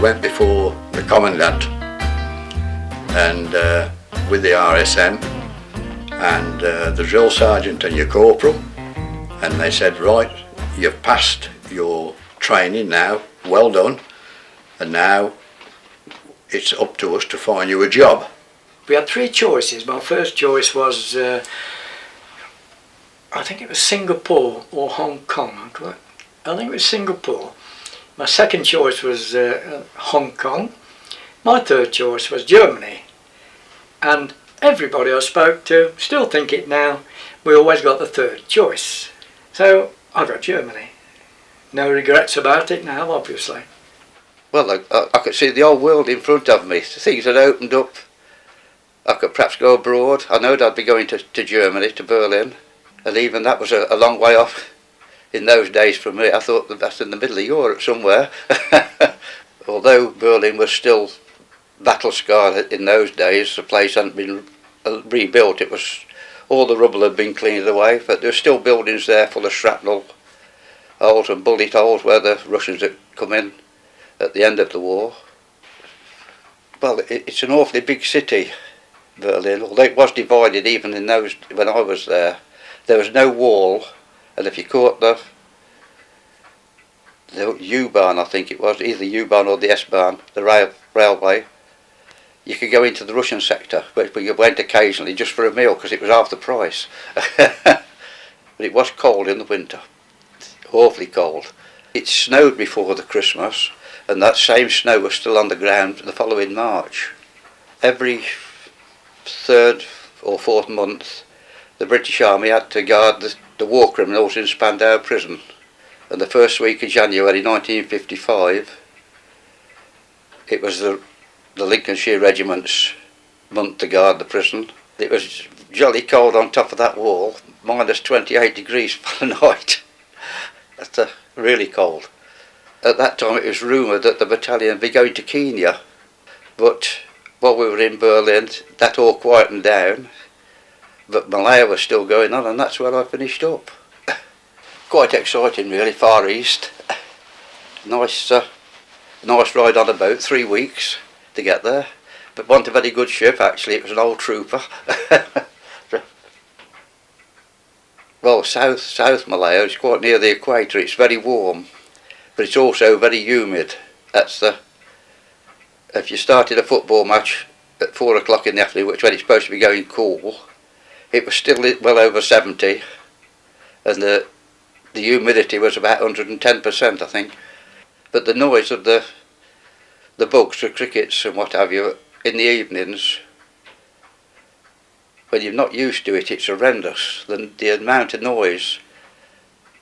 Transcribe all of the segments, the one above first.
went before the commandant and with the RSM and the drill sergeant and your corporal, and they said, right, you've passed your training now, well done, and now it's up to us to find you a job. We had three choices. My first choice was, I think it was Singapore or Hong Kong. I think it was Singapore. My second choice was Hong Kong. My third choice was Germany. And everybody I spoke to, still think it now, we always got the third choice. So I got Germany. No regrets about it now, obviously. Well, I could see the whole world in front of me. Things had opened up. I could perhaps go abroad. I knowed I'd be going to Germany, to Berlin. And even that was a long way off in those days for me. I thought that that's in the middle of Europe somewhere. Although Berlin was still battle scarred in those days, the place hadn't been rebuilt. It was, all the rubble had been cleaned away, but there were still buildings there full of shrapnel holes and bullet holes where the Russians had come in at the end of the war. Well, it's an awfully big city, Berlin, although it was divided even in those, when I was there. There was no wall, and if you caught the U-Bahn, I think it was, either the U-Bahn or the S-Bahn, the railway, you could go into the Russian sector, but we went occasionally just for a meal because it was half the price. But it was cold in the winter, awfully cold. It snowed before the Christmas, and that same snow was still on the ground the following March. Every third or fourth month, the British Army had to guard the war criminals in Spandau Prison. And the first week of January 1955, it was the Lincolnshire Regiment's month to guard the prison. It was jolly cold on top of that wall, minus 28 degrees for the night. That's really cold. At that time it was rumoured that the battalion would be going to Kenya, but while we were in Berlin, that all quietened down, but Malaya was still going on, and that's where I finished up. Quite exciting really, Far East. Nice ride on a boat, 3 weeks to get there, but wasn't a very good ship actually, it was an old trooper. Well, South Malaya is quite near the equator, it's very warm, but it's also very humid. If you started a football match at 4 o'clock in the afternoon, which when it's supposed to be going cool, it was still well over 70, and the humidity was about 110%, I think. But the noise of the bugs, the crickets and what have you, in the evenings, when you're not used to it, it's horrendous. The amount of noise,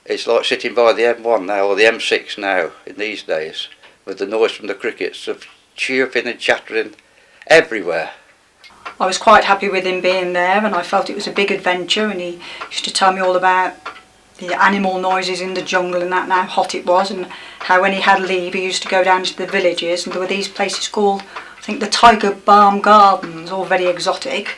it's like sitting by the M1 now, or the M6 now, in these days, with the noise from the crickets, of chirping and chattering everywhere. I was quite happy with him being there, and I felt it was a big adventure, and he used to tell me all about the animal noises in the jungle and that, and how hot it was, and how when he had leave he used to go down to the villages, and there were these places called, I think, the Tiger Balm Gardens, all very exotic,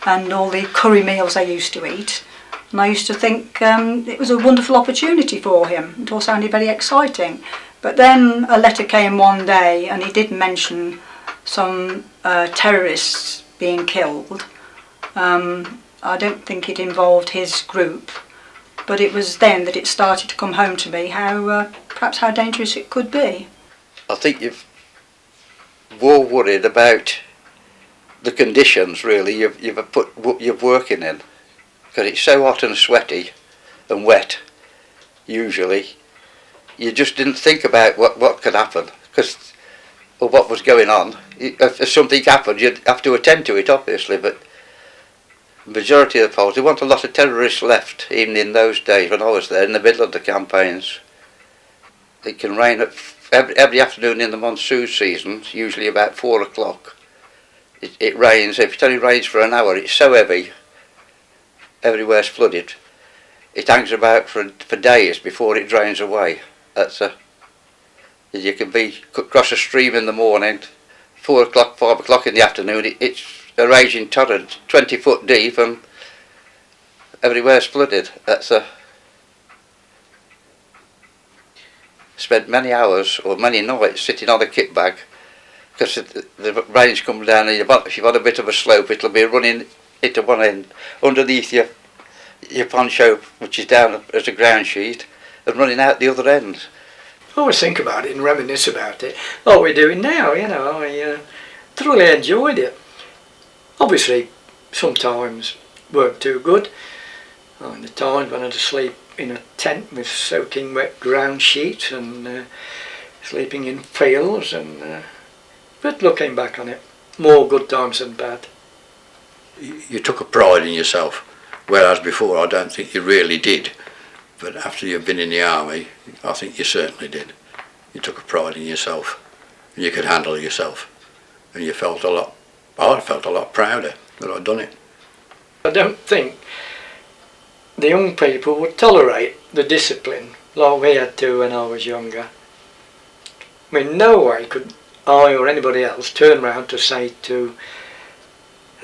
and all the curry meals they used to eat. And I used to think it was a wonderful opportunity for him. It all sounded very exciting. But then a letter came one day, and he did mention some terrorists being killed. I don't think it involved his group, but it was then that it started to come home to me perhaps how dangerous it could be. I think you've more worried about the conditions really you're working in, because it's so hot and sweaty and wet usually. You just didn't think about what could happen, or what was going on. If something happened, you'd have to attend to it, obviously, but the majority of the Poles, there weren't a lot of terrorists left, even in those days when I was there, in the middle of the campaigns. It can rain every afternoon in the monsoon season, usually about 4 o'clock. It rains. If it only rains for an hour, it's so heavy, everywhere's flooded. It hangs about for days before it drains away. You can cross a stream in the morning, 4 o'clock, 5 o'clock in the afternoon, it's a raging torrent, 20 foot deep, and everywhere's flooded. spent many hours or many nights sitting on a kit bag, because the rain's come down and if you've got a bit of a slope, it'll be running into one end, underneath your poncho, which is down as a ground sheet, and running out the other end. I always think about it and reminisce about it, like we're doing now, you know. I thoroughly enjoyed it. Obviously, sometimes weren't too good. In the times when I had to sleep in a tent with soaking wet ground sheets and sleeping in fields, but looking back on it, more good times than bad. You took a pride in yourself, whereas before I don't think you really did. But after you've been in the army, I think you certainly did. You took a pride in yourself, and you could handle yourself, and you felt I felt a lot prouder that I'd done it. I don't think the young people would tolerate the discipline like we had to when I was younger. I mean, no way could I or anybody else turn round to say to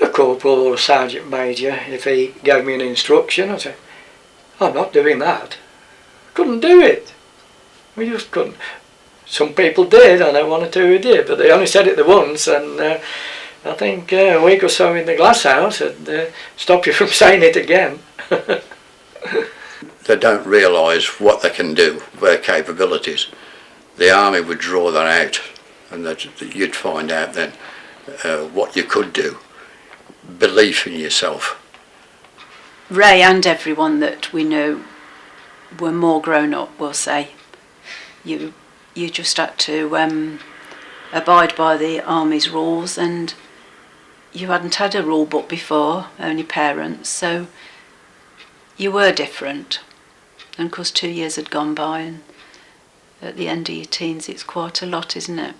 a corporal or a sergeant major, if he gave me an instruction, I'd say, I'm not doing that. Couldn't do it. We just couldn't. Some people did, I know one or two who did, but they only said it the once, and I think a week or so in the glass house had stopped you from saying it again. They don't realise what they can do, their capabilities. The army would draw that out, and that you'd find out then what you could do. Belief in yourself. Ray and everyone that we knew were more grown up, we'll say. You just had to abide by the army's rules, and you hadn't had a rule book before, only parents, so you were different. And of course 2 years had gone by, and at the end of your teens it's quite a lot, isn't it?